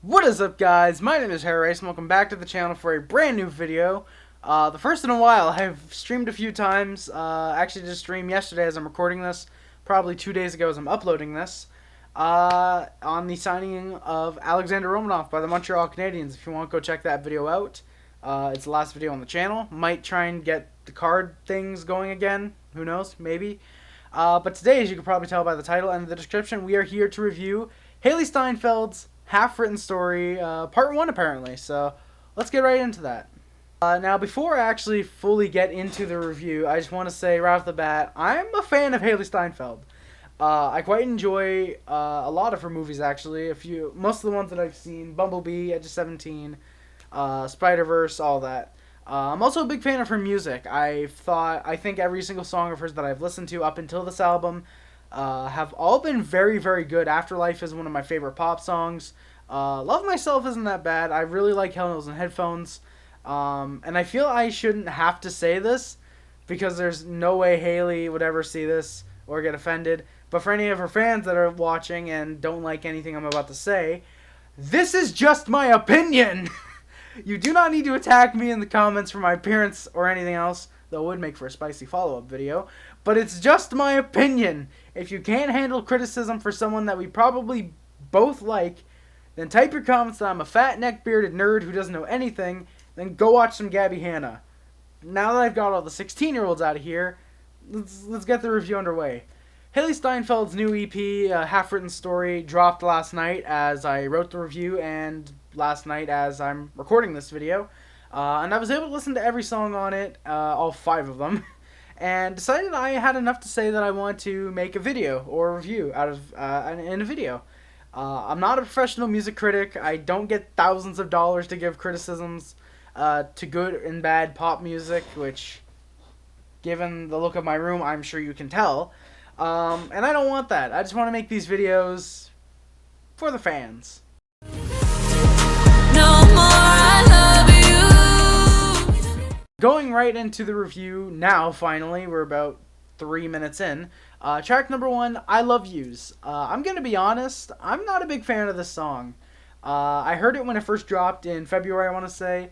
What is up, guys? My name is Hailee, and welcome back to the channel for a brand new video. The first in a while. I've streamed a few times. Actually just streamed yesterday as I'm recording this, probably 2 days ago as I'm uploading this, on the signing of Alexander Romanov by the Montreal Canadiens. If you want, go check that video out. It's the last video on the channel. Might try and get the card things going again. Who knows? Maybe. But today, as you can probably tell by the title and the description, we are here to review Hailee Steinfeld's half-written story, part 1 apparently, so let's get right into that. Now, before I actually fully get into the review, I just want to say right off the bat, I'm a fan of Hailee Steinfeld. I quite enjoy a lot of her movies, actually. Most of the ones that I've seen: Bumblebee, Edge of 17, Spider-Verse, all that. I'm also a big fan of her music. I think every single song of hers that I've listened to up until this album have all been very, very good. Afterlife is one of my favorite pop songs. Love Myself isn't that bad. I really like Hell and Headphones. And I feel I shouldn't have to say this because there's no way Hailee would ever see this or get offended. But for any of her fans that are watching and don't like anything I'm about to say, this is just my opinion. You do not need to attack me in the comments for my appearance or anything else, though it would make for a spicy follow-up video. But it's just my opinion. If you can't handle criticism for someone that we probably both like, then type your comments that I'm a fat neck-bearded nerd who doesn't know anything, then go watch some Gabby Hanna. Now that I've got all the 16-year-olds out of here, let's get the review underway. Hailee Steinfeld's new EP, Half-Written Story, dropped last night as I wrote the review and last night as I'm recording this video. And I was able to listen to every song on it, all 5 of them, and decided I had enough to say that I want to make a video or a review out of in a video. I'm not a professional music critic. I don't get thousands of dollars to give criticisms to good and bad pop music, which, given the look of my room, I'm sure you can tell. And I don't want that. I just want to make these videos for the fans. No more I love you. Going right into the review now, finally. We're about 3 minutes in. Track number 1, I Love Yous. I'm going to be honest, I'm not a big fan of this song. I heard it when it first dropped in February, I want to say,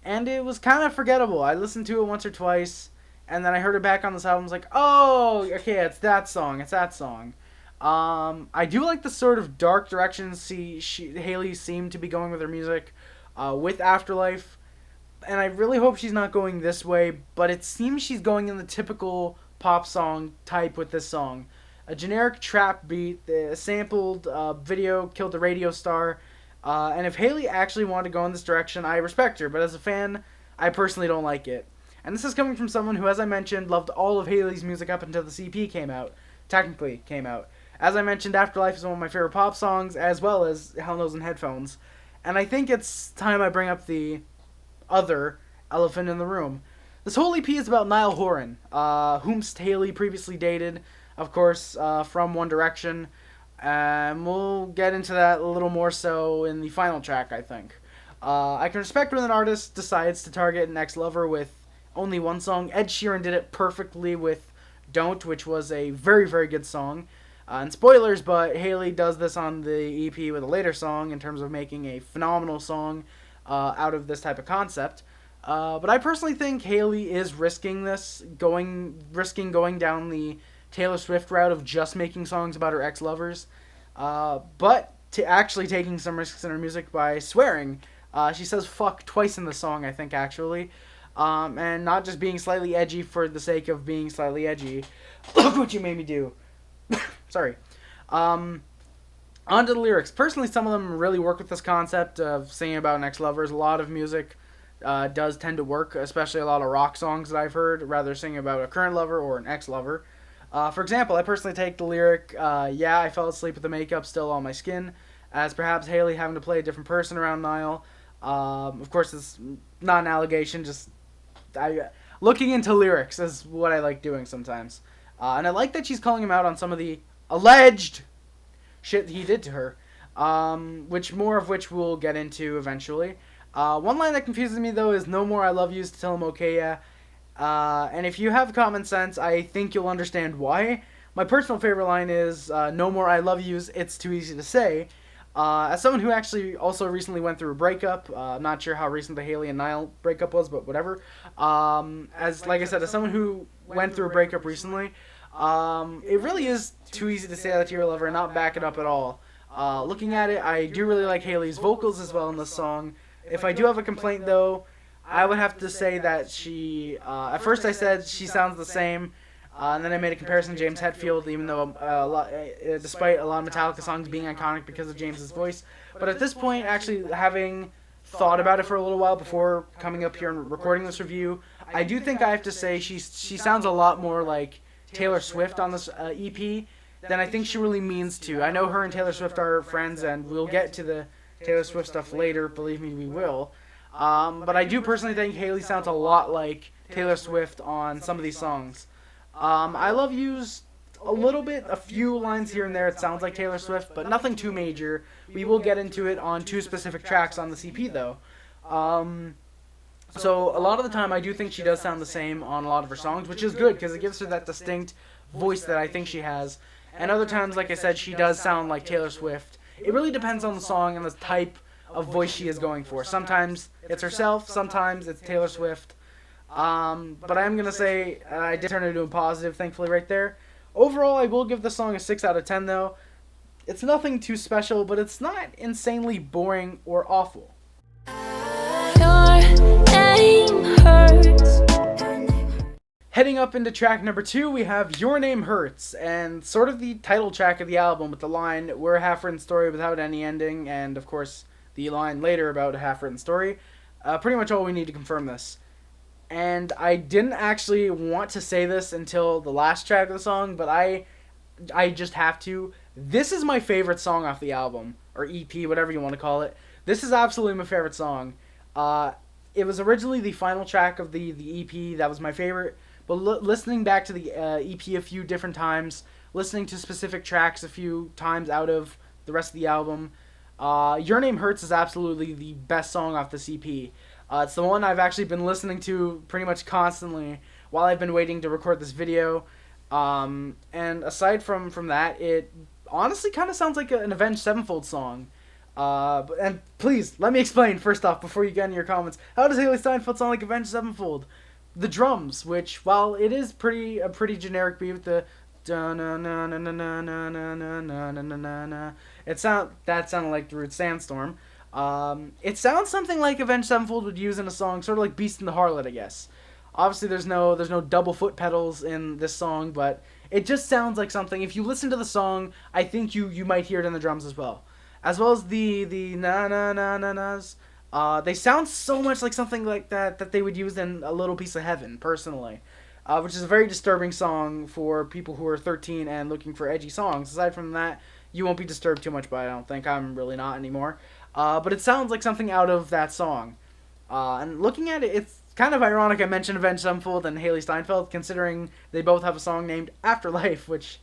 and it was kind of forgettable. I listened to it once or twice, and then I heard it back on this album. I was like, oh, okay, it's that song. I do like the sort of dark direction Hailee seemed to be going with her music with Afterlife, and I really hope she's not going this way, but it seems she's going in the typical pop song type with this song. A generic trap beat, the sampled video killed the radio star, and if Hailee actually wanted to go in this direction, I respect her, but as a fan, I personally don't like it. And this is coming from someone who, as I mentioned, loved all of Hailee's music up until the CP came out. Technically came out. As I mentioned, Afterlife is one of my favorite pop songs, as well as Hell and Headphones. And I think it's time I bring up the other elephant in the room. This whole EP is about Niall Horan, whomst Hailee previously dated, of course, from One Direction. And we'll get into that a little more so in the final track, I think. I can respect when an artist decides to target an ex-lover with only one song. Ed Sheeran did it perfectly with Don't, which was a very, very good song. And spoilers, but Hailee does this on the EP with a later song in terms of making a phenomenal song out of this type of concept. But I personally think Hailee is risking going down the Taylor Swift route of just making songs about her ex-lovers, but to actually taking some risks in her music by swearing. She says fuck twice in the song, I think, actually. And not just being slightly edgy for the sake of being slightly edgy. Look what you made me do. Sorry. On to the lyrics. Personally, some of them really work with this concept of singing about ex-lovers. A lot of music does tend to work, especially a lot of rock songs that I've heard, rather singing about a current lover or an ex-lover. For example, I personally take the lyric, yeah, I fell asleep with the makeup still on my skin, as perhaps Hailee having to play a different person around Niall. Of course, it's not an allegation, just looking into lyrics is what I like doing sometimes. And I like that she's calling him out on some of the alleged shit he did to her, which we'll get into eventually. One line that confuses me, though, is no more I love yous to tell him okay, yeah. And if you have common sense, I think you'll understand why. My personal favorite line is, no more I love yous, it's too easy to say. As someone who actually also recently went through a breakup, not sure how recent the Hailee and Niall breakup was, but whatever. As like I said, as someone who went through a breakup recently, it really is too easy to say that you're a lover and not back it up at all. Looking at it, I do really like Hailee's vocals as well in this song. If I do have a complaint though, I would have to say that she. At first I said she sounds the same. And then I made a comparison to James Hetfield, even though despite a lot of Metallica songs being iconic because of James's voice. But at this point, actually having thought about it for a little while before coming up here and recording this review, I do think I have to say she sounds a lot more like Taylor Swift on this EP than I think she really means to. I know her and Taylor Swift are friends, and we'll get to the Taylor Swift stuff later. Believe me, we will. But I do personally think Hailee sounds a lot like Taylor Swift on some of these songs. I Love You's a little bit, a few lines here and there, it sounds like Taylor Swift, but nothing too major. We will get into it on 2 specific tracks on the CP, though. So a lot of the time, I do think she does sound the same on a lot of her songs, which is good, because it gives her that distinct voice that I think she has. And other times, like I said, she does sound like Taylor Swift. It really depends on the song and the type of voice she is going for. Sometimes it's herself, sometimes it's Taylor Swift. But I am going to say I did turn it into a positive, thankfully, right there. Overall, I will give the song a 6 out of 10, though. It's nothing too special, but it's not insanely boring or awful. Heading up into track number 2, we have Your Name Hurts, and sort of the title track of the album with the line, "We're a half-written story without any ending," and of course, the line later about a half-written story. Pretty much all we need to confirm this. And I didn't actually want to say this until the last track of the song, but I just have to. This is my favorite song off the album, or EP, whatever you want to call it. This is absolutely my favorite song. It was originally the final track of the EP. That was my favorite. But listening back to the EP a few different times, listening to specific tracks a few times out of the rest of the album, Your Name Hurts is absolutely the best song off this EP. It's the one I've actually been listening to pretty much constantly while I've been waiting to record this video. And aside from that, it honestly kind of sounds like an Avenged Sevenfold song. And please, let me explain first off before you get into your comments. How does Hailee Steinfeld sound like Avenged Sevenfold? The drums, which, while it is a pretty generic beat with the that sounded like the root Sandstorm. It sounds something like Avenged Sevenfold would use in a song, sort of like Beast and the Harlot, I guess. Obviously, there's no double foot pedals in this song, but it just sounds like something. If you listen to the song, I think you might hear it in the drums as well as the na na na na nas. They sound so much like something like that they would use in A Little Piece of Heaven, personally. Which is a very disturbing song for people who are 13 and looking for edgy songs. Aside from that, you won't be disturbed too much by it, I don't think. I'm really not anymore. But it sounds like something out of that song. And looking at it, it's kind of ironic I mentioned Avenged Sevenfold and Hailee Steinfeld, considering they both have a song named Afterlife, which,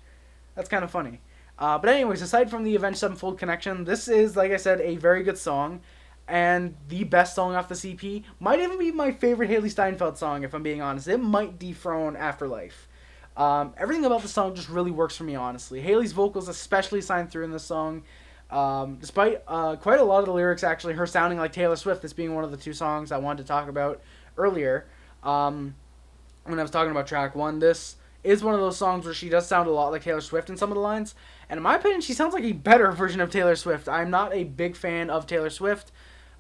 that's kind of funny. But anyways, aside from the Avenged Sevenfold connection, this is, like I said, a very good song. And the best song off the CP. Might even be my favorite Hailee Steinfeld song, if I'm being honest. It might dethrone Afterlife. Everything about the song just really works for me, honestly. Hailee's vocals especially shine through in this song. Despite quite a lot of the lyrics, actually, her sounding like Taylor Swift, this being one of the 2 songs I wanted to talk about earlier. When I was talking about track 1, this is one of those songs where she does sound a lot like Taylor Swift in some of the lines. And in my opinion, she sounds like a better version of Taylor Swift. I'm not a big fan of Taylor Swift.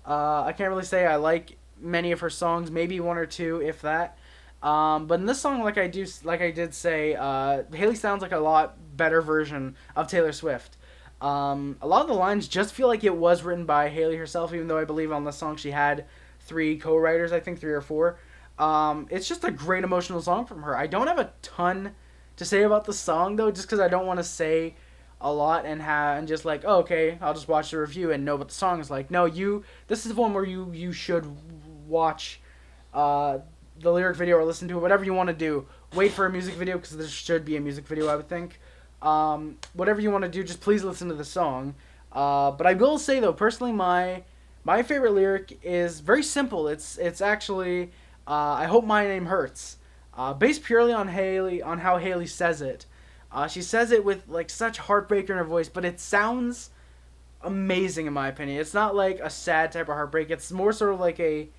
I can't really say I like many of her songs, maybe 1 or 2, if that. But in this song, like I did say, Hailee sounds like a lot better version of Taylor Swift. A lot of the lines just feel like it was written by Hailee herself, even though I believe on this song she had 3 co-writers, I think 3 or 4. It's just a great emotional song from her. I don't have a ton to say about the song, though, just because I don't want to say a lot and just like, oh, okay, I'll just watch the review and know what the song is like. No, this is one where you should watch the lyric video or listen to it, whatever you want to do. Wait for a music video, because there should be a music video, I would think. Whatever you want to do, just please listen to the song. But I will say, though, personally, my favorite lyric is very simple. It's actually, I hope my name hurts. Based purely on how Hailee says it. She says it with like such heartbreak in her voice, but it sounds amazing in my opinion. It's not like a sad type of heartbreak. It's more sort of like a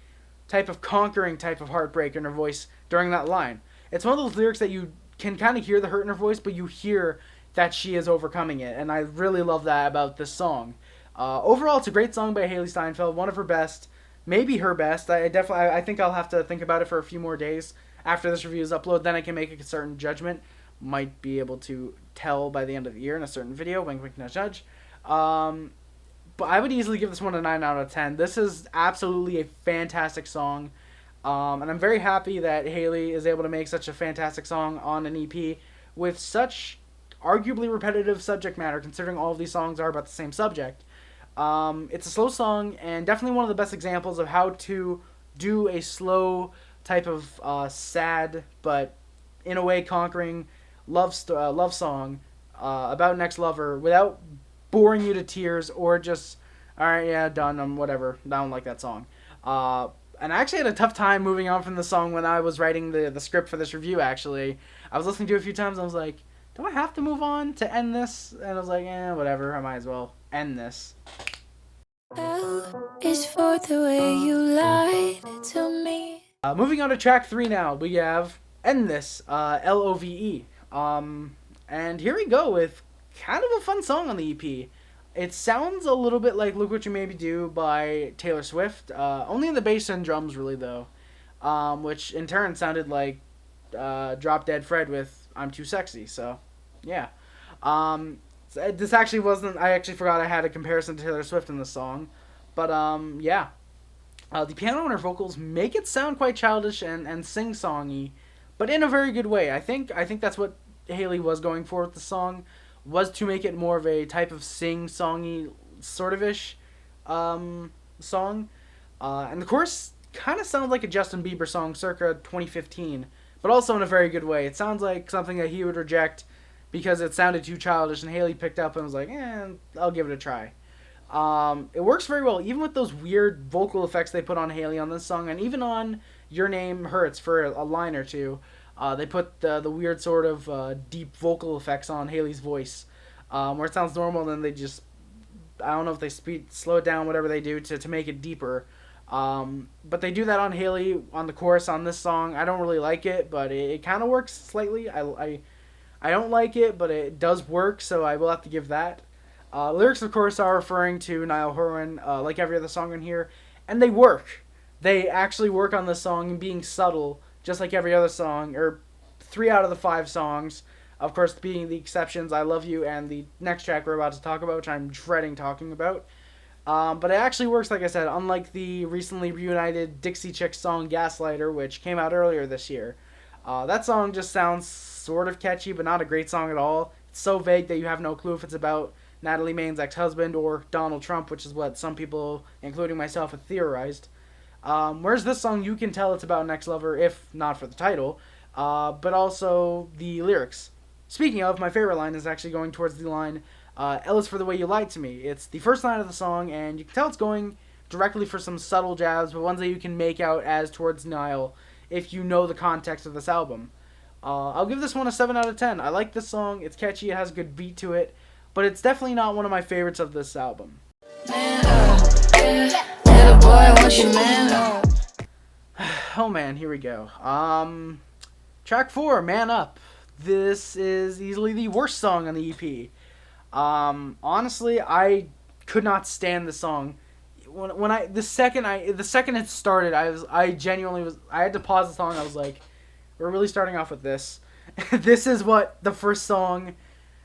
type of conquering type of heartbreak in her voice during that line. It's one of those lyrics that you can kind of hear the hurt in her voice, but you hear that she is overcoming it, and I really love that about this song. Overall, it's a great song by Hailee Steinfeld, one of her best, maybe her best. I think I'll have to think about it for a few more days after this review is uploaded. Then I can make a certain judgment. Might be able to tell by the end of the year in a certain video. Wink, wink, nudge, nudge. But I would easily give this one a 9 out of 10. This is absolutely a fantastic song. And I'm very happy that Hailee is able to make such a fantastic song on an EP with such arguably repetitive subject matter, considering all of these songs are about the same subject. It's a slow song, and definitely one of the best examples of how to do a slow type of sad, but in a way conquering love song about an ex-lover without boring you to tears or just, alright, yeah, done, whatever, I don't like that song. And I actually had a tough time moving on from the song when I was writing the script for this review, actually. I was listening to it a few times, and I was like, do I have to move on to end this? And I was like, whatever, I might as well end this. L is for the way you lied to me. Moving on to track 3 now, we have End This, L.O.V.E. And here we go with kind of a fun song on the EP. It sounds a little bit like Look What You Made Me Do by Taylor Swift, only in the bass and drums really though, which in turn sounded like Drop Dead Fred with I'm Too Sexy, so yeah. This actually wasn't, I actually forgot I had a comparison to Taylor Swift in the song, but yeah. The piano and her vocals make it sound quite childish and sing-songy, but in a very good way. I think that's what Hailee was going for with the song, was to make it more of a type of sing-songy sort of ish song. And the chorus kind of sounds like a Justin Bieber song circa 2015, but also in a very good way. It sounds like something that he would reject because it sounded too childish, and Hailee picked up and was like, I'll give it a try. It works very well, even with those weird vocal effects they put on Hailee on this song, and even on Your Name Hurts for a line or two. They put the weird sort of deep vocal effects on Hailee's voice, where it sounds normal, and then they just, I don't know if they slow it down, whatever they do to make it deeper. But they do that on Hailee on the chorus on this song. I don't really like it, but it kind of works slightly. I don't like it, but it does work, so I will have to give that. Lyrics, of course, are referring to Niall Horan, like every other song in here, and they work. They actually work on this song and being subtle, just like every other song, or 3 out of the 5 songs. Of course, being the exceptions, I Love You, and the next track we're about to talk about, which I'm dreading talking about. But it actually works, like I said, unlike the recently reunited Dixie Chicks song Gaslighter, which came out earlier this year. That song just sounds sort of catchy, but not a great song at all. It's so vague that you have no clue if it's about Natalie Maine's ex-husband or Donald Trump, which is what some people, including myself, have theorized. Whereas this song, you can tell it's about an ex-lover, if not for the title, but also the lyrics. Speaking of, my favorite line is actually going towards the line, L is for the way you lied to me. It's the first line of the song, and you can tell it's going directly for some subtle jabs, but ones that you can make out as towards Niall if you know the context of this album. I'll give this one a 7 out of 10. I like this song. It's catchy. It has a good beat to it. But it's definitely not one of my favorites of this album. Oh man, here we go. Track 4, Man Up. This is easily the worst song on the EP. Honestly, I could not stand the song. The second it started, I genuinely was, I had to pause the song. I was like, we're really starting off with this. This is the first song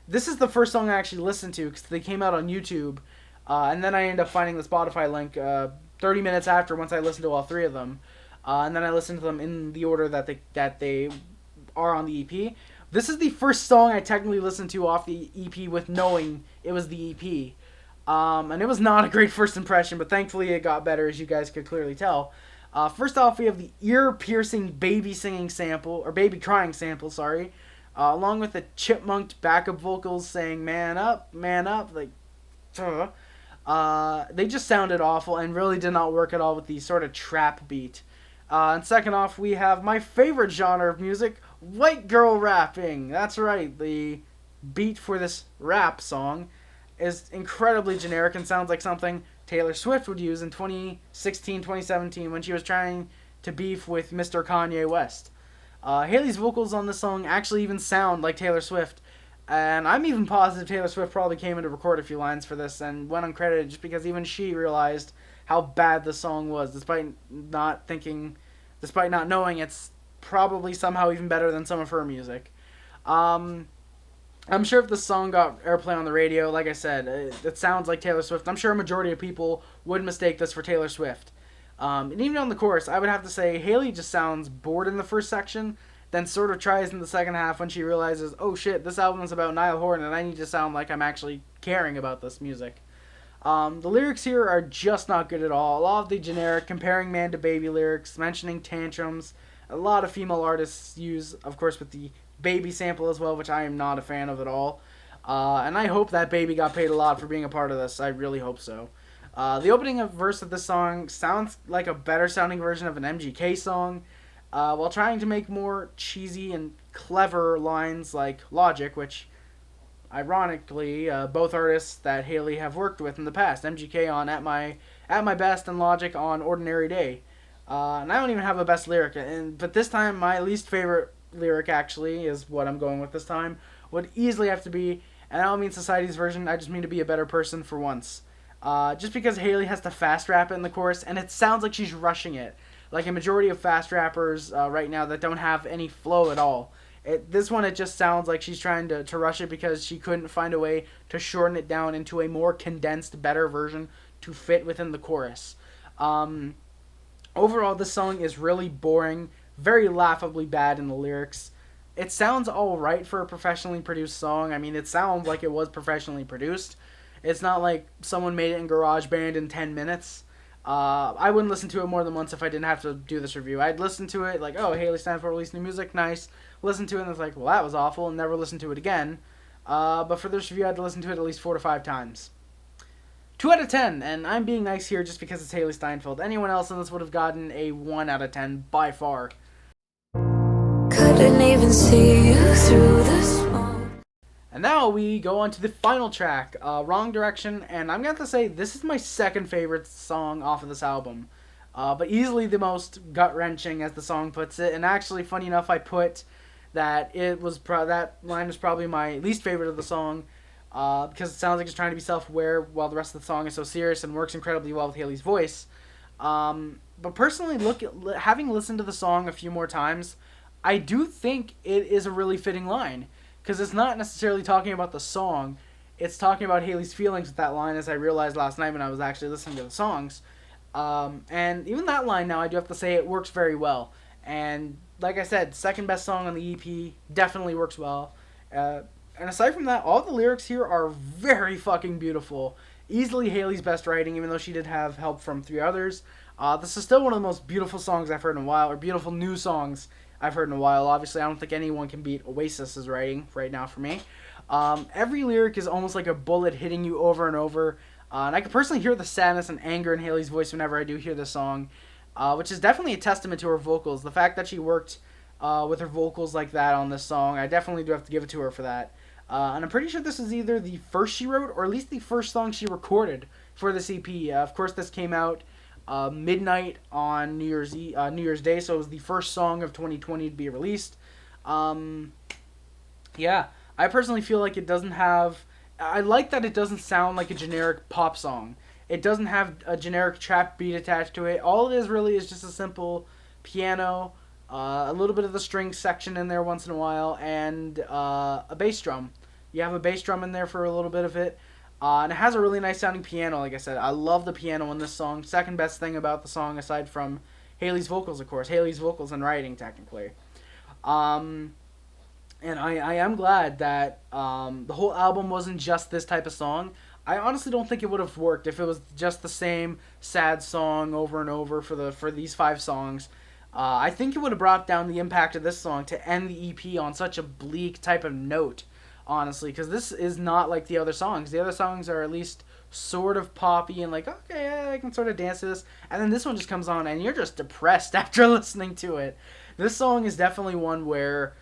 I actually listened to, because they came out on YouTube, and then I ended up finding the Spotify link 30 minutes after, once I listened to all 3 of them, and then I listened to them in the order that they are on the EP. This is the first song I technically listened to off the EP with knowing it was the EP, and it was not a great first impression, but thankfully it got better, as you guys could clearly tell. First off, we have the ear-piercing baby crying sample, sorry. Along with the chipmunked backup vocals saying man up, like, they just sounded awful and really did not work at all with the sort of trap beat. And second off, we have my favorite genre of music, white girl rapping. That's right, the beat for this rap song is incredibly generic and sounds like something Taylor Swift would use in 2016, 2017 when she was trying to beef with Mr. Kanye West. Hailee's vocals on this song actually even sound like Taylor Swift, and I'm even positive Taylor Swift probably came in to record a few lines for this and went uncredited just because even she realized how bad the song was, despite not knowing it's probably somehow even better than some of her music. I'm sure if this song got airplay on the radio, like I said, it sounds like Taylor Swift. I'm sure a majority of people would mistake this for Taylor Swift. And even on the chorus, I would have to say Hailee just sounds bored in the first section, then sort of tries in the second half when she realizes, oh shit, this album is about Niall Horan and I need to sound like I'm actually caring about this music. The lyrics here are just not good at all. A lot of the generic comparing man to baby lyrics, mentioning tantrums. A lot of female artists use, of course, with the baby sample as well, which I am not a fan of at all. And I hope that baby got paid a lot for being a part of this. I really hope so. The opening verse of this song sounds like a better sounding version of an MGK song, while trying to make more cheesy and clever lines like Logic, which, ironically, both artists that Hailee have worked with in the past. MGK on At My Best and Logic on Ordinary Day. And I don't even have a best lyric, but this time my least favorite lyric actually is what I'm going with this time. Would easily have to be, and I don't mean society's version, I just mean to be a better person for once. Just because Hailee has to fast rap it in the chorus, and it sounds like she's rushing it. Like a majority of fast rappers right now that don't have any flow at all. This one, it just sounds like she's trying to rush it because she couldn't find a way to shorten it down into a more condensed, better version to fit within the chorus. Overall, this song is really boring, very laughably bad in the lyrics. It sounds alright for a professionally produced song. I mean, it sounds like it was professionally produced. It's not like someone made it in GarageBand in 10 minutes. I wouldn't listen to it more than once if I didn't have to do this review. I'd listen to it like, oh, Hailee Steinfeld released new music, nice. Listen to it and it's like, well, that was awful, and never listen to it again. But for this review, I had to listen to it at least 4 to 5 times. 2 out of 10, and I'm being nice here just because it's Hailee Steinfeld. Anyone else in this would have gotten a 1 out of 10 by far. Couldn't even see you through the smoke. And now we go on to the final track, Wrong Direction, and I'm going to have to say this is my second favorite song off of this album. But easily the most gut-wrenching, as the song puts it, and actually, funny enough, I put that that line was probably my least favorite of the song, because it sounds like it's trying to be self-aware while the rest of the song is so serious and works incredibly well with Hailee's voice. But personally, having listened to the song a few more times, I do think it is a really fitting line. Because it's not necessarily talking about the song, it's talking about Hailee's feelings with that line, as I realized last night when I was actually listening to the songs. And even that line now, I do have to say, it works very well. And like I said, second best song on the EP, definitely works well. And aside from that, all the lyrics here are very fucking beautiful. Easily Hailee's best writing, even though she did have help from 3 others. This is still one of the most beautiful songs I've heard in a while, or beautiful new songs I've heard in a while. Obviously, I don't think anyone can beat Oasis's writing right now for me. Every lyric is almost like a bullet hitting you over and over. And I can personally hear the sadness and anger in Hailee's voice whenever I do hear this song, which is definitely a testament to her vocals. The fact that she worked with her vocals like that on this song, I definitely do have to give it to her for that. And I'm pretty sure this is either the first she wrote or at least the first song she recorded for this EP. Of course, this came out midnight on New Year's Day, so it was the first song of 2020 to be released. Yeah, I personally feel like it doesn't have... I like that it doesn't sound like a generic pop song. It doesn't have a generic trap beat attached to it. All it is really is just a simple piano, a little bit of the string section in there once in a while, and a bass drum. You have a bass drum in there for a little bit of it. And it has a really nice sounding piano, like I said. I love the piano in this song. Second best thing about the song, aside from Hailee's vocals, of course. Hailee's vocals and writing, technically. And I am glad that the whole album wasn't just this type of song. I honestly don't think it would have worked if it was just the same sad song over and over for these 5 songs. I think it would have brought down the impact of this song to end the EP on such a bleak type of note, honestly, because this is not like the other songs. The other songs are at least sort of poppy and like, okay, yeah, I can sort of dance to this. And then this one just comes on and you're just depressed after listening to it. This song is definitely one where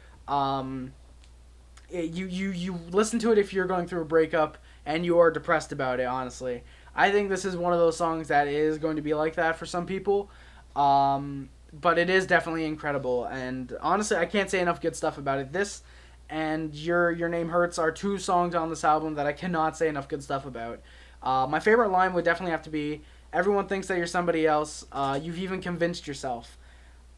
you listen to it if you're going through a breakup and you are depressed about it, honestly. I think this is one of those songs that is going to be like that for some people. But it is definitely incredible, and honestly, I can't say enough good stuff about it. This and Your Name Hurts are two songs on this album that I cannot say enough good stuff about. My favorite line would definitely have to be, "Everyone thinks that you're somebody else. You've even convinced yourself."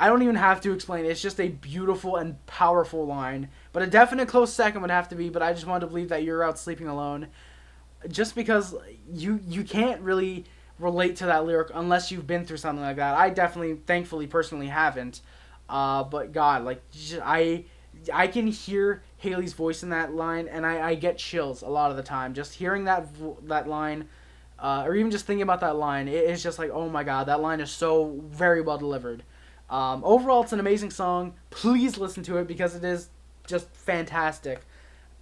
I don't even have to explain it. It's just a beautiful and powerful line. But a definite close second would have to be, "But I just want to believe that you're out sleeping alone." Just because you can't really relate to that lyric unless you've been through something like that. I definitely, thankfully, personally haven't. But God, like, I can hear Hailee's voice in that line, and I get chills a lot of the time. Just hearing that line, or even just thinking about that line, it is just like, oh my God, that line is so very well delivered. Overall, it's an amazing song. Please listen to it because it is just fantastic.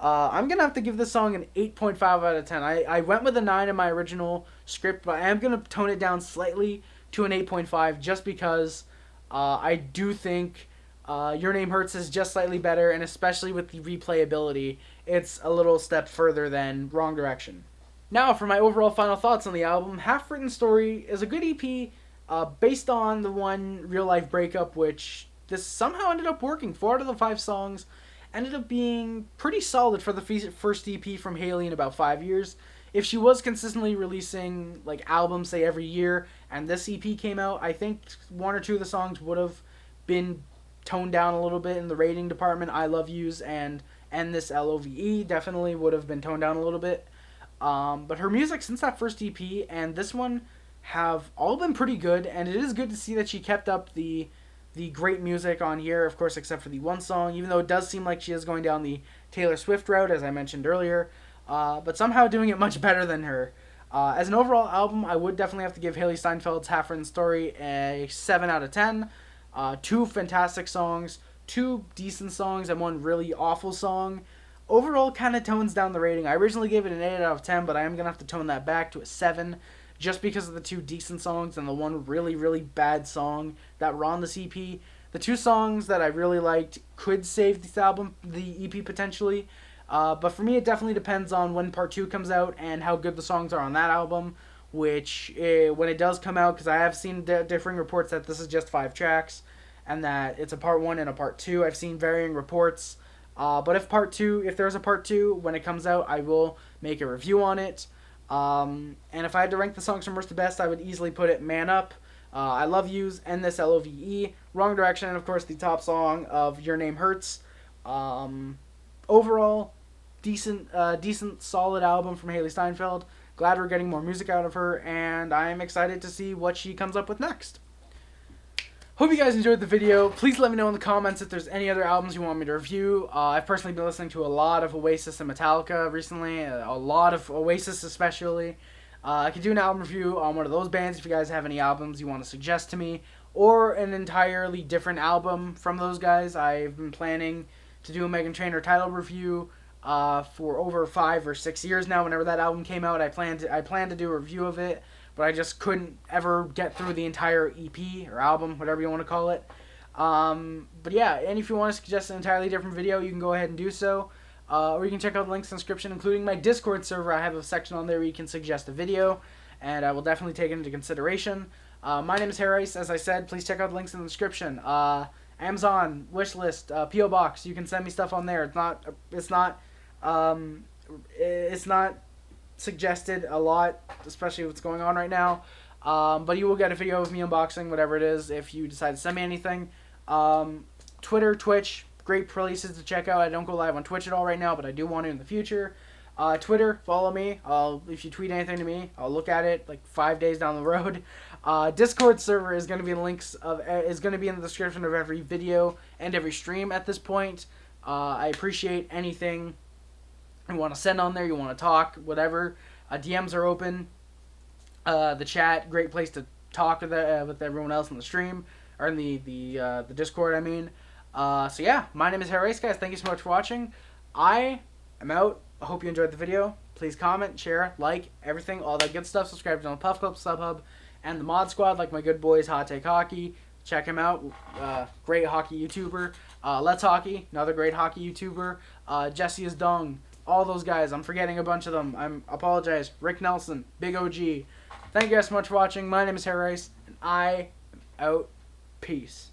I'm going to have to give this song an 8.5 out of 10. I went with a 9 in my original script, but I am going to tone it down slightly to an 8.5 just because I do think Your Name Hurts is just slightly better, and especially with the replayability, it's a little step further than Wrong Direction. Now, for my overall final thoughts on the album, Half Written Story is a good EP based on the one Real Life Breakup, which this somehow ended up working. 4 out of the 5 songs ended up being pretty solid for the first EP from Hailee in about 5 years. If she was consistently releasing like albums, say every year, and this EP came out, I think 1 or 2 of the songs would have been toned down a little bit in the rating department. I Love Yous and this L.O.V.E. definitely would have been toned down a little bit. But her music since that first EP and this one have all been pretty good, and it is good to see that she kept up the great music on here, of course, except for the one song, even though it does seem like she is going down the Taylor Swift route, as I mentioned earlier, but somehow doing it much better than her. As an overall album, I would definitely have to give Hailee Steinfeld's Half Written Story a 7 out of 10. 2 fantastic songs, 2 decent songs, and 1 really awful song. Overall, kind of tones down the rating. I originally gave it an 8 out of 10, but I am going to have to tone that back to a 7, just because of the 2 decent songs and the 1 really, really bad song that were on this EP. The 2 songs that I really liked could save this album, the EP potentially, but for me it definitely depends on when Part 2 comes out and how good the songs are on that album, which, when it does come out, because I have seen differing reports that this is just 5 tracks, and that it's a Part 1 and a Part 2. I've seen varying reports, but if there's a Part 2, when it comes out, I will make a review on it. And if I had to rank the songs from worst to best, I would easily put it Man Up, I Love Yous, and this L.O.V.E., Wrong Direction, and of course the top song of Your Name Hurts. Overall, decent, solid album from Hailee Steinfeld. Glad we're getting more music out of her, and I'm excited to see what she comes up with next. Hope you guys enjoyed the video. Please let me know in the comments if there's any other albums you want me to review. I've personally been listening to a lot of Oasis and Metallica recently, a lot of Oasis especially. I could do an album review on one of those bands if you guys have any albums you want to suggest to me, or an entirely different album from those guys. I've been planning to do a Meghan Trainor title review for over 5 or 6 years now. Whenever that album came out, I planned to do a review of it, but I just couldn't ever get through the entire EP or album, whatever you want to call it. But yeah, and if you want to suggest an entirely different video, you can go ahead and do so. Or you can check out the links in the description, including my Discord server. I have a section on there where you can suggest a video, and I will definitely take it into consideration. My name is Hailee. As I said, please check out the links in the description. Amazon, wishlist, P.O. Box. You can send me stuff on there. It's not suggested a lot, especially what's going on right now. But you will get a video of me unboxing whatever it is if you decide to send me anything. Twitter, Twitch, great places to check out. I don't go live on Twitch at all right now, but I do want to in the future. Twitter, follow me. If you tweet anything to me, I'll look at it like 5 days down the road. Discord server is going to be in the description of every video and every stream at this point. I appreciate anything you want to send on there, you want to talk, whatever. DMs are open. The chat, great place to talk with everyone else in the stream, or in the Discord, I mean. So yeah, my name is Hailee, guys. Thank you so much for watching. I am out. I hope you enjoyed the video. Please comment, share, like, everything, all that good stuff. Subscribe to the Puff Club, SubHub, and the Mod Squad, like my good boys, Hot Take Hockey. Check him out. Great hockey YouTuber. Let's Hockey, another great hockey YouTuber. Jesse is Dung. all those guys. I'm forgetting a bunch of them. I apologize. Rick Nelson, Big OG. Thank you guys so much for watching. My name is Harris, and I am out. Peace.